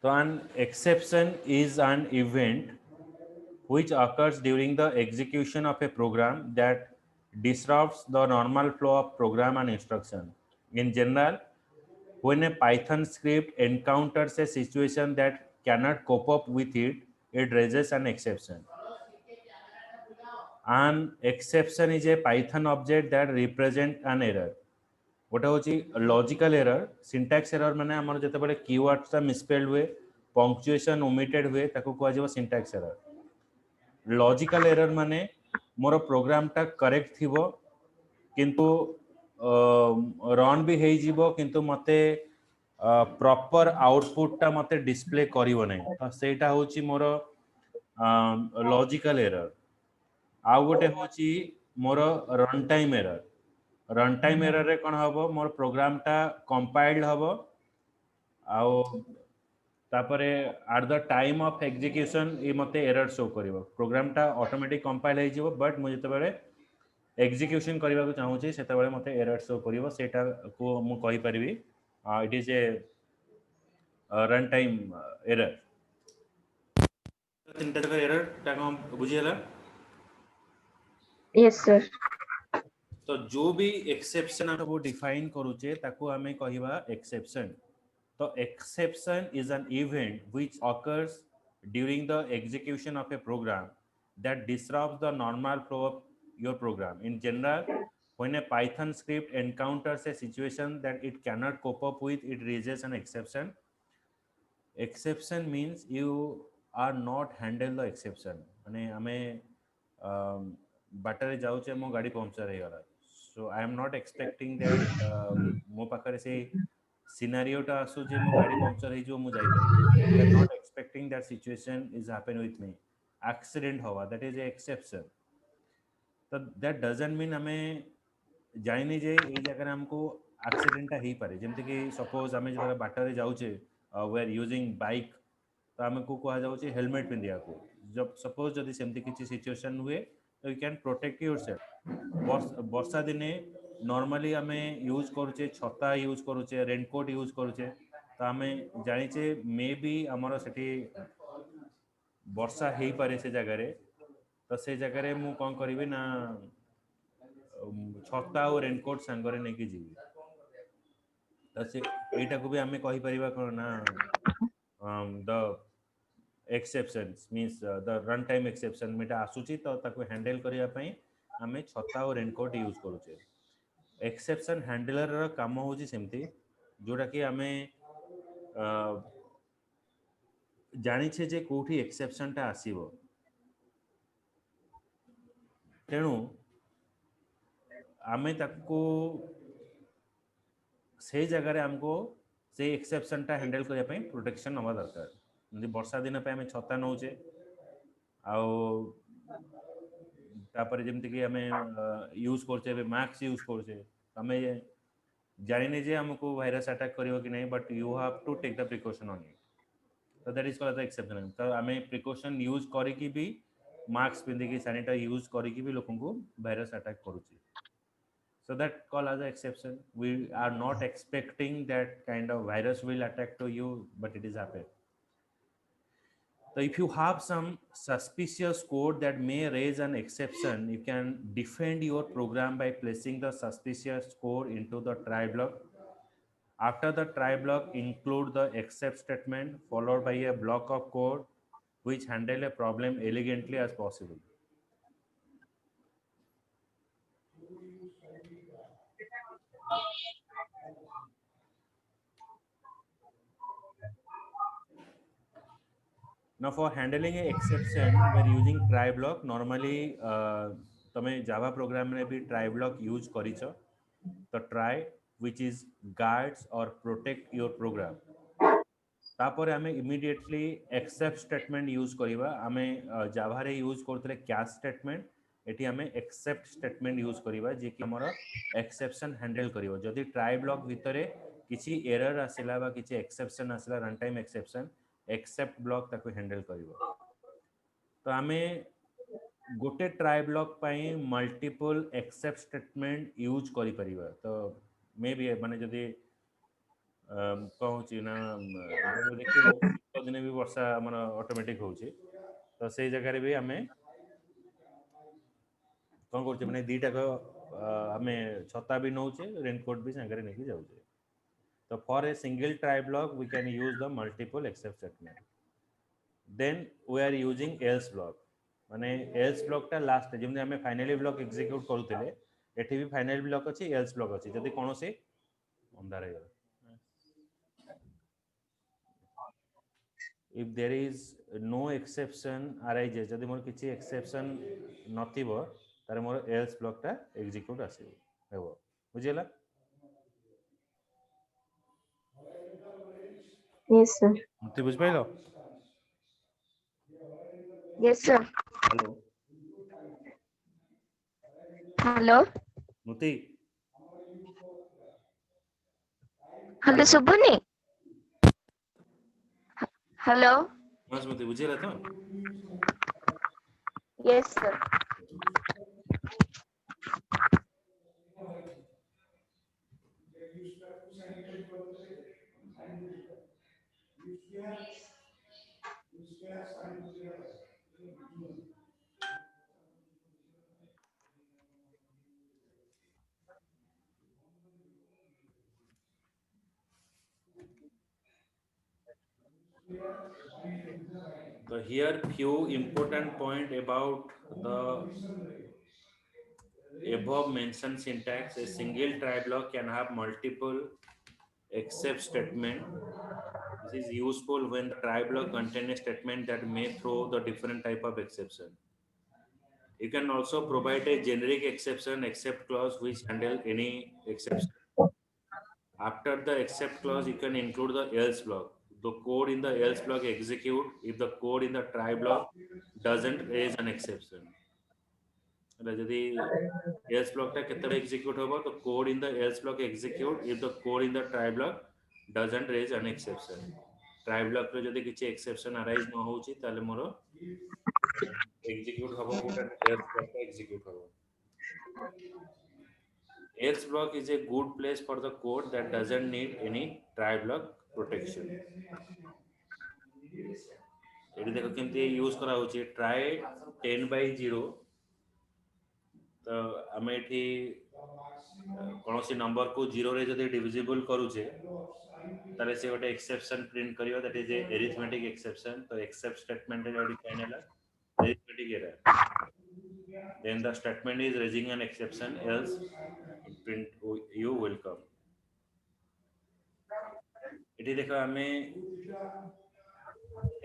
तो an exception is an event which occurs during the execution of a program that disrupts the normal flow of program and instruction. In general, when a Python script encounters a situation that cannot cope up with it, it raises an exception. An exception is a Python object that represents an error. गोटे हूँ logical error syntax error माने हमर जते बडे कीवर्ड्सटा misspelled हुए punctuation omitted हुए ताको कहवा जाव सिंटैक्स एरर लॉजिकल एरर माने मोर प्रोग्रामटा करेक्ट थिबो किंतु रन भी हेई जीवो किंतु मते प्रॉपर आउटपुटटा मते डिस्प्ले करिवो नै तो सेटा होची मोर लॉजिकल एरर आउ गोटे होची more run time error run time error रे कोन हबो मोर प्रोग्रामटा कंपाइल्ड हबो आउ तापरे at the time of execution ये मते एरर शो करिवो प्रोग्रामटा ऑटोमेटिक कंपाइल हे जीवो बट मु जते बेले एग्जीक्यूशन करबा को चाहू छी सेते बेले मते एरर शो करिवो सेटा को मु कहि परिबी it is a run time error तीनटा जगह एरर टाको बुझियला Yes, sir. तो जो भी एक्सेप्शन हम डिफाइन करूचे ताको हमें कहिबा एक्सेप्शन तो exception is an event which occurs during the execution of a program that disrupts the normal flow of your program. In general, when a Python script encounters a situation that it cannot cope up with, it raises an exception. Exception means you are not handle the exception. माने हमें water जाऊचे मो गाड़ी puncture हे गला. So I am not expecting that मो पाखरे से scenario टा आसु जे मो गाड़ी पंक्चर हे जो मु जाई परिबी we are not expecting that situation is happen with me accident होवा दैट इज ए एक्सेप्शन तो दैट डजंट मीन हमें जाइनी जे ए जगह हमको एक्सीडेंट हे पारे जेमते कि सपोज हमें जो बाटर जाउचे वी आर यूजिंग बाइक तो हमको कहा जाउचे हेलमेट पिंदिया को जब सपोज जदि सेमती किछि सिचुएशन हुए तो यू कैन प्रोटेक्ट योरसेल्फ वर्षा दिने नॉर्मली हमें यूज करूचे छता यूज करूचे रेनकोट यूज करूचे तो हमें जानिचे मे बी हमर सेठी वर्षा हे पारे से जगह रे तो से जगह रे मु कोन करिवे ना छता और रेनकोट संगरे नेकी जीवी तो से एटा को भी हमें कहि परिबा कोन ना the exceptions means the run time exception Meta आसुची तो ताको हैंडल करिया पई हमें छता और रेनकोट यूज करूचे एक्सेप्शन हैंडलर रो काम होची सेमती जोटा कि हमें जानी छे जे कोठी एक्सेप्शन टा आसीबो तेणु आमे ताको से जगह रे हमको से एक्सेप्शन टा हैंडल करिया पई प्रोटेक्शन हवा दरकार जदि वर्षा दिन पे हमें छता नौचे आउ तापर जेमति कि हमें यूज करछे मास्क यूज करछे हमें जानिने जे हमको वायरस अटैक करियो कि नहीं but you have to take the precaution on it तो that is called the exception तो हमें प्रिकॉशन यूज करी कि भी मास्क पिंधि कि सैनिटाइज यूज करी कि भी लोगन को वायरस अटैक करूची so that call as an exception we are not expecting that kind of virus will attack to you but it is happened so if you have some suspicious code that may raise an exception you can defend your program by placing the suspicious code into the try block. After the try block, include the except statement followed by a block of code which handle a problem elegantly as possible. Now for handling a exception, we are using try block. Normally, तमे Java program में भी try block use करिछो. तो try which is guards or protect your program. तापर हमें immediately accept statement use करिबा हमें जावा रे use करथले catch statement eighty हमें एक्सेप्ट स्टेटमेंट यूज करिबा जे कि हमर एक्सेप्शन हैंडल करिवो जदि ट्राई ब्लॉक भितरे किछि एरर आसिला बा किछि एक्सेप्शन आसिला run time exception except block ताको हैंडल करिवो तो हमें गोटे ट्राई ब्लॉक पई मल्टीपल एक्सेप्ट स्टेटमेंट यूज करि परिबा तो मे बी माने जदि कहूँ ना देखिए ଶୀତ ଦିନେ ବି वर्षा हमर ऑटोमेटिक होउची तो से जगह रे भी हमें कोन करछे माने दीटा को हमें छता भी नौचे रेनकोट भी संगे नेकी जाउचे तो for a single try block we can use the multiple except statement then we are using else block माने एल्स ब्लॉक टा लास्ट जेमने हमें फाइनली ब्लॉक एग्जीक्यूट करूतले एठी भी फाइनल ब्लॉक अछि एल्स ब्लॉक अछि जदी कोनोसी अंधार हे if there is no exception arises जदि मोर किछि एक्सेप्शन नथिबो तारे मोर एल्स ब्लॉक टा एग्जीक्यूट आसीबो हेबो बुझिला Yes, sir. मते बुझ pilo Yes, sir. Hello Hello. मुती Hello, Subhani. Hello. बस मुती बुझिला तो Yes, sir. so here few important point about the above mentioned syntax a single try block can have multiple except statement. This is useful when the try block contains a statement that may throw the different type of exception. You can also provide a generic exception except clause which handle any exception. After the except clause, you can include the else block. The code in the else block execute if the code in the try block doesn't raise an exception. जदि else block टा केतरे execute होबो तो code in the else block execute if the code in the try block doesn't raise an exception. Try block रे जदि किछि exception arise न होउची ताले मोर execute होबो कोटा else block टा execute होबो. Else block is a good place for the code that doesn't need any try block protection. एठी देखो केमती यूज करा होची try 10 by 0 तो आमे एठी कौनसी नंबर को 0 रे जदि डिविजिबल करूचे ताले से गोटे एक्सेप्शन प्रिंट करियो that is A arithmetic exception तो एक्सेप्ट स्टेटमेंट रे डिफाइन हैला arithmetic error then the statement is raising an exception else print you will come एठी देखो आमे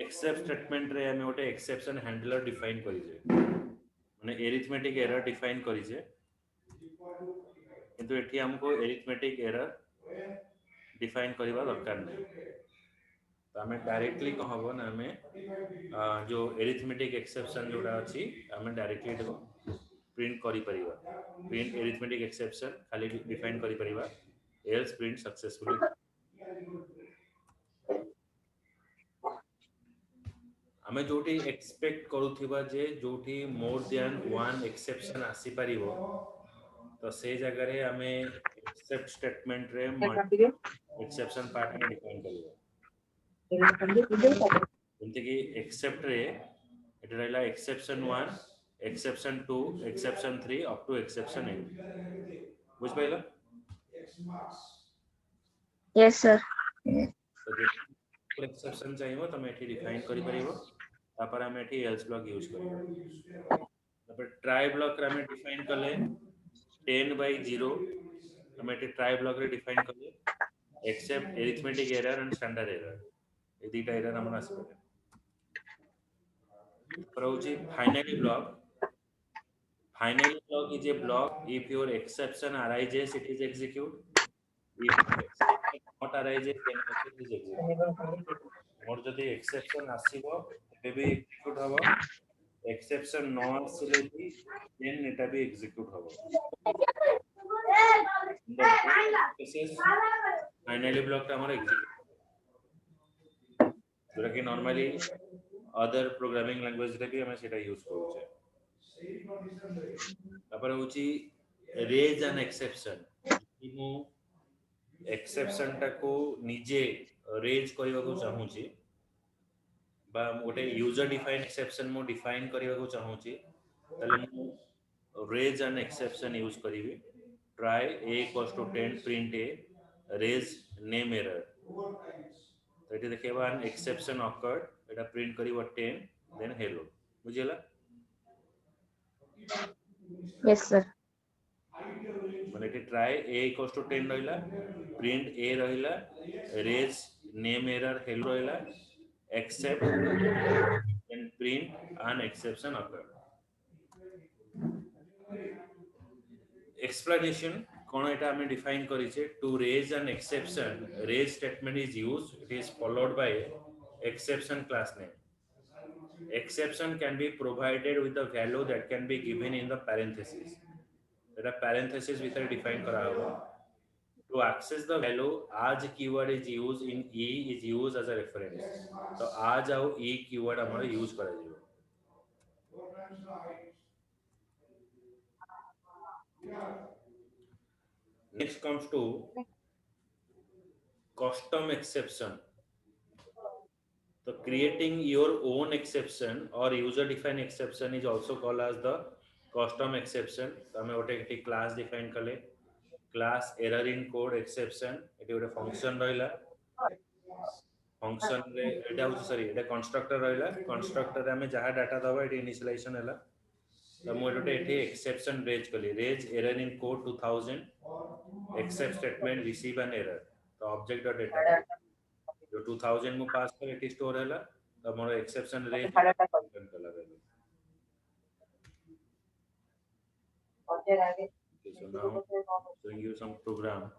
एक्सेप्ट स्टेटमेंट रे आमे गोटे एक्सेप्शन हैंडलर डिफाइन करिजे माने अरिथमेटिक एरर डिफाइन करिजे किंतु एठी हमको अरिथमेटिक एरर डिफाइन करबा दरकार नै तो हमें डायरेक्टली कहबो ना हमें जो अरिथमेटिक एक्सेप्शन जोड़ा अछि हमें डायरेक्टली देखो प्रिंट करि परिबा प्रिंट अरिथमेटिक एक्सेप्शन खाली डिफाइन करि परिबा एल्स प्रिंट सक्सेसफुली हमें जोटी एक्सपेक्ट करूथिबा जे जोटी मोर देन वन एक्सेप्शन आसी परिबो तो से जगह रे हमें एक्सेप्ट स्टेटमेंट रे एक्सेप्शन पार्ट में डिफाइन करिबो जेमति कि एक्सेप्ट रे एटा रहला exception 1 exception 2 exception 3 up to exception 8 बुझ पाइला Yes, sir. तो जे एक्सेप्शन चाहिए तो मैं एठी डिफाइन करि परिबो तापर हम एठी एल्स ब्लॉक यूज करिबो तापर ट्राई ब्लॉक रे हम डिफाइन करले 10 by 0 हम एठी ट्राई ब्लॉक रे डिफाइन करले except arithmetic error and standard error ए दुटा एरर हमन आसीबो पर होची finally block is a block if your exception arises it is execute if exception not arises then also it is execute मोर जदि exception आसीबो तबे भी एक्जीक्यूट हबो एक्सेप्शन न आसीले भी देन एटा भी एक्जीक्यूट हबो केसेस फाइनली ब्लॉक ता हमर एक्जीक्यूट जोरा कि नॉर्मली अदर प्रोग्रामिंग लैंग्वेज रे भी हम सेटा यूज करू छे तापर होची रेज एन एक्सेप्शन कि मु एक्सेप्शन टा को निजे रेज करबा को चाहू छी बा गोटे यूजर डिफाइंड एक्सेप्शन मु डिफाइन करबा को चाहूची तले मु रेज एन एक्सेप्शन यूज करिवि try a equals to 10 print a raise name error तो ये देखिए an exception occurred एटा प्रिंट करिवो 10 then hello बुझिला Yes, sir. माने एटी try a equals to 10 रहिला print a रहिला raise name error hello रहिला except then print an exception occurred explanation कोन एटा हमें डिफाइन करिचे to raise an exception raise statement is used it is followed by exception class name exception can be provided with a value that can be given in the parenthesis Etah parenthesis भितर define करा होगा to access the value as keyword is used in e is used as a reference तो आज आउ e keyword हमर use करा जिवो next comes to custom exception so creating your own exception or user defined exception is also called as the custom exception तो हमें गोटे eighty class define कले class error in code exception eighty गोटे function रहिला function रे एटा हो sorry एटा constructor रहिला constructor रे हमें जहा डाटा दबा एटी इनिशियलाइजेशन हैला तो मु एटे एटी एक्सेप्शन रेज कली raise error in code 2000 except statement receive an error तो ऑब्जेक्ट डॉट डेटा जो 2000 मु पास कर एटी स्टोर हैला तो मोर एक्सेप्शन रेज रिटर्न कला रहलो okay so now showing you some program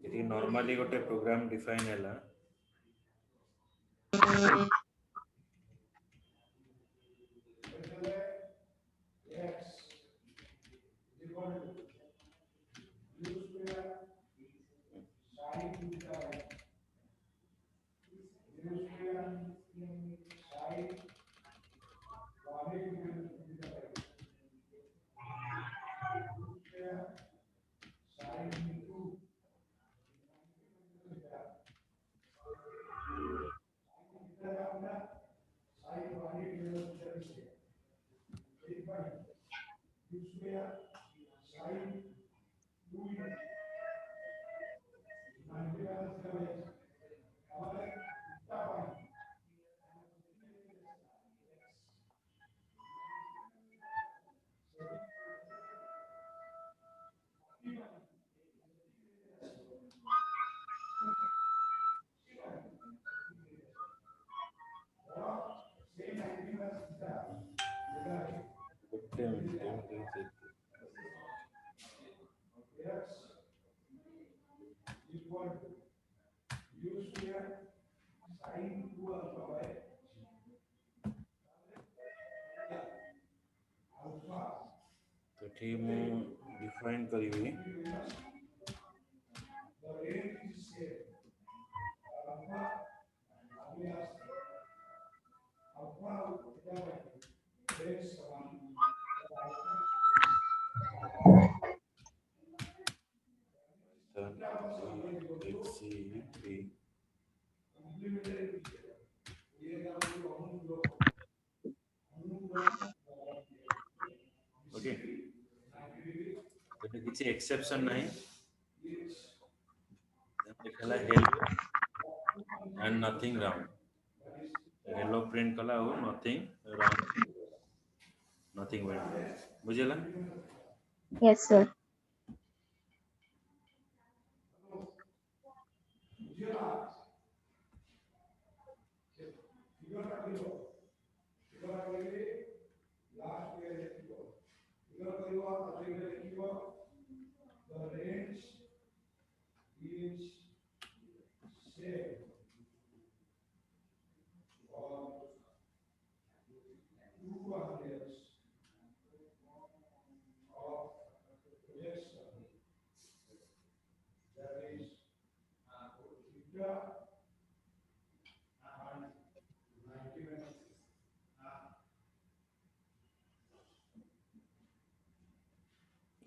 eighty normally गोटे प्रोग्राम डिफाइन हैला तो एटी मु डिफाइन करिवि XC3 ओके तो किसी एक्सेप्शन नहीं ହେଲା hello and nothing round. Hello print कला हो nothing round, nothing went. बुझेला? Yes, sir.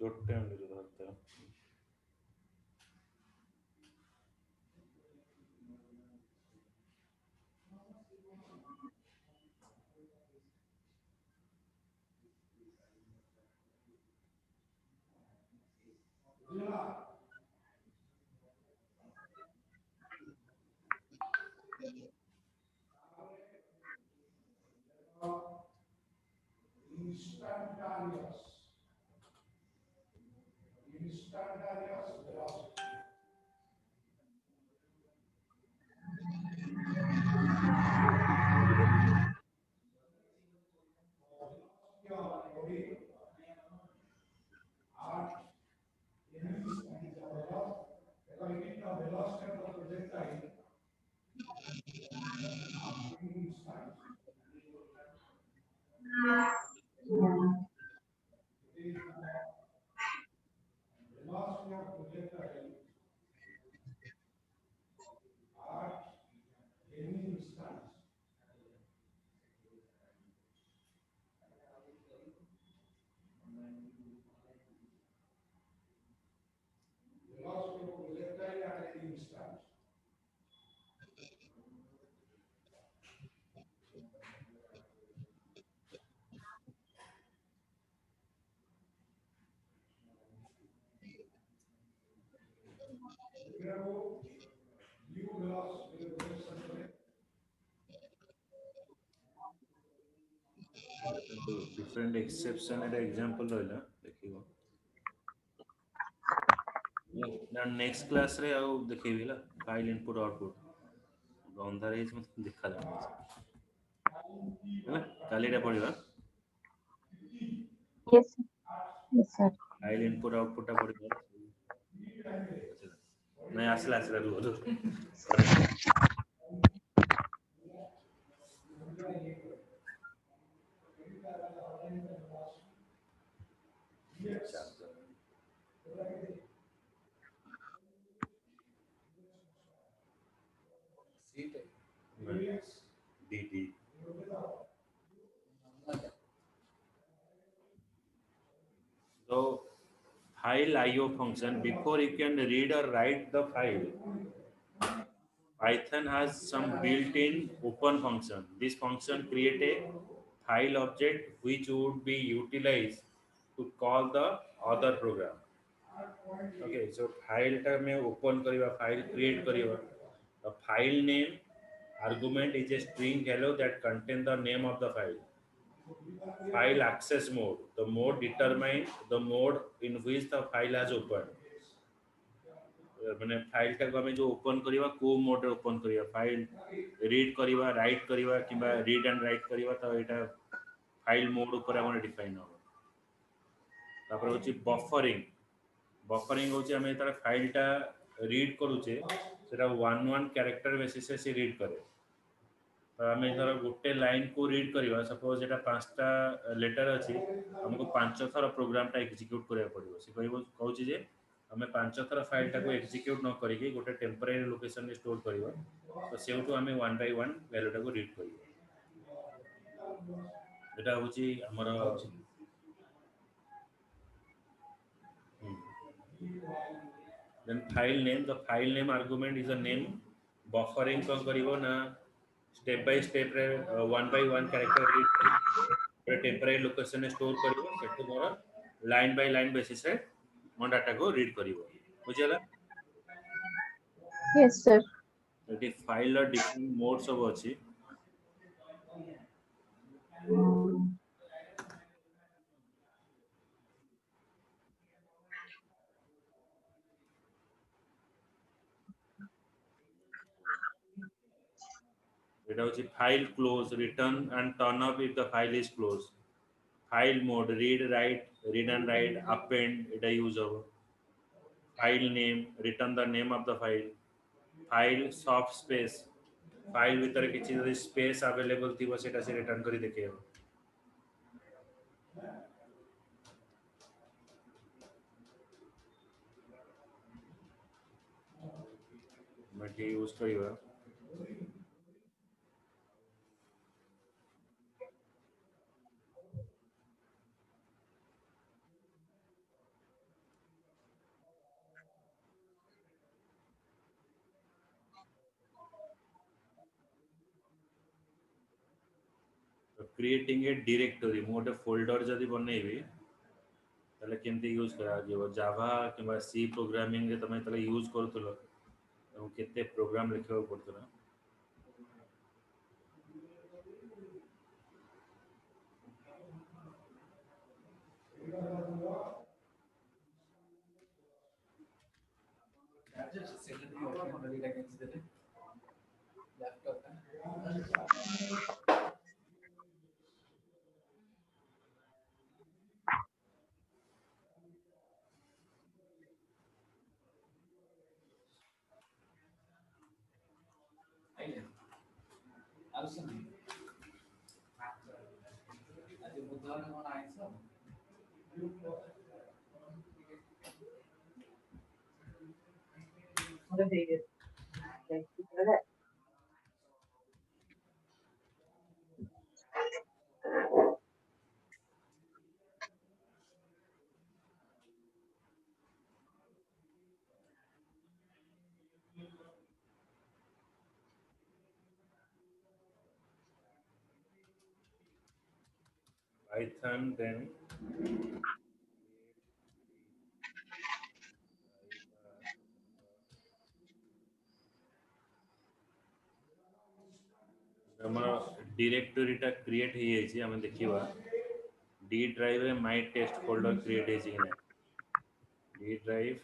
ଗୋଟେ ମିନିଟ୍ ଧରିଥା। डिफरेंट एक्सेप्शन एटा एग्जांपल रहला देखिबो ना नेक्स्ट क्लास रे आउ देखिबी ला फाइल इनपुट आउटपुट अंधार है मत देखा जाना है कालीटा पढ़िबा Yes, sir. Yes, sir. File input output टा पढ़िबा नहीं आसला आसला रुह D so file IO function before you can read or write the file Python has some built-in open function. This function create a file object which would be utilized to call the other program. Okay, so file टा में open करिवा file create करिवा the file name argument is a string hello that contain the name of the file. File access mode, the mode determine the mode in which the file has opened. माने file टाको आमे जो open करिवा को mode रे open करिवा file read करिवा write करिवा किबा रीड एंड राइट करिवा तो एटा फाइल मोड ऊपर हमर डिफाइन हो तापर होची बफरिंग बफरिंग होची आमे तार फाइल टा रीड करूचे सेटा 1 कैरेक्टर बेसिस से रीड करे तो आमे धर गोटे लाइन को रीड करिवा सपोज एटा पांचटा लेटर अछि हमको पांच थर प्रोग्राम टा एग्जीक्यूट करिया पड़िबो से कहूची जे हमें पांच थर फाइल टाको एग्जीक्यूट न करिके गोटे टेम्परेरी लोकेशन रे स्टोर करिवा तो सेउटू हमें वन बाय वन वैल्यू टाको रीड करिवा एटा होची हमर then file name argument is a name buffering kon karibo na step by step रे one by one character read करिबो टेम्परेरी लोकेशन रे स्टोर करिबो सेटू more line by line basis रे मो data को रीड करिबो बुझियला Yes, sir. ଏଠି ଫାଇଲର different mode ସବୁ ଅଛି। এটা হচ্ছে file close, return and turn off if the file is closed। File mode read write, read and right, append এটা ইউজ হবে। File name, return the name of the file। File soft space, file ভিতরে କିଛି যদি space available ଥିବ সেটা ସେ return କରି ଦେଖେଇବ। ଆମେ ଏଠି ୟୁଜ କରିବା क्रिएटिंग ए डायरेक्टरी। ମୁଁ ଗୋଟେ ଫୋଲ୍ଡର ଯଦି ବନେଇବି ତାହେଲେ କେମିତି ୟୁଜ କରାଯିବ। ଜାଭା କିମ୍ବା ସି ପ୍ରୋଗ୍ରାମିଂରେ ତମେ ଯେତେବେଳେ ୟୁଜ କରୁଥିଲ ତମକୁ କେତେ ପ୍ରୋଗ୍ରାମ ଲେଖିବାକୁ ପଡୁଥିଲା। Python then ଆମର ଡିରେକ୍ଟୋରୀଟା କ୍ରିଏଟ୍ ହେଇଯାଇଛି। ଆମେ ଦେଖିବା ଡି ଡ୍ରାଇଭରେ ମାଇ ଟେଷ୍ଟ ଫୋଲ୍ଡର କ୍ରିଏଟ୍ ହେଇଛି କି ନାହିଁ। ଡି ଡ୍ରାଇଭ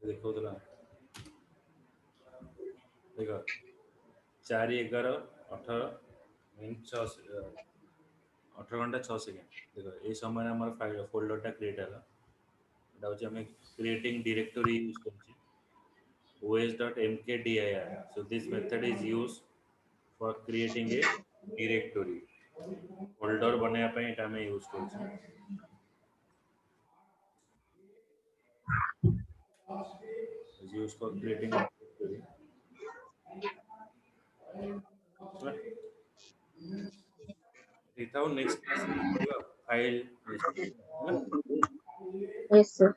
ଦେଖାଉଥିଲା ଦେଖ 4:11:18 18 घंटा 6 सेकेंड। देखो ये समय हमारा फाइल फोल्डरटा क्रिएट ହେଲା। এটা হচ্ছে আমি ক্রিয়েটিং ডিরেক্টরি ইউজ করছি os.mkdir। so this method is used for creating a directory। Folder बनाया ପାଇଁ এটা ଆମେ यूज କରୁଛୁ। is used for creating a directory। देखता हूँ नेक्स्ट क्लास में फाइल Yes, sir.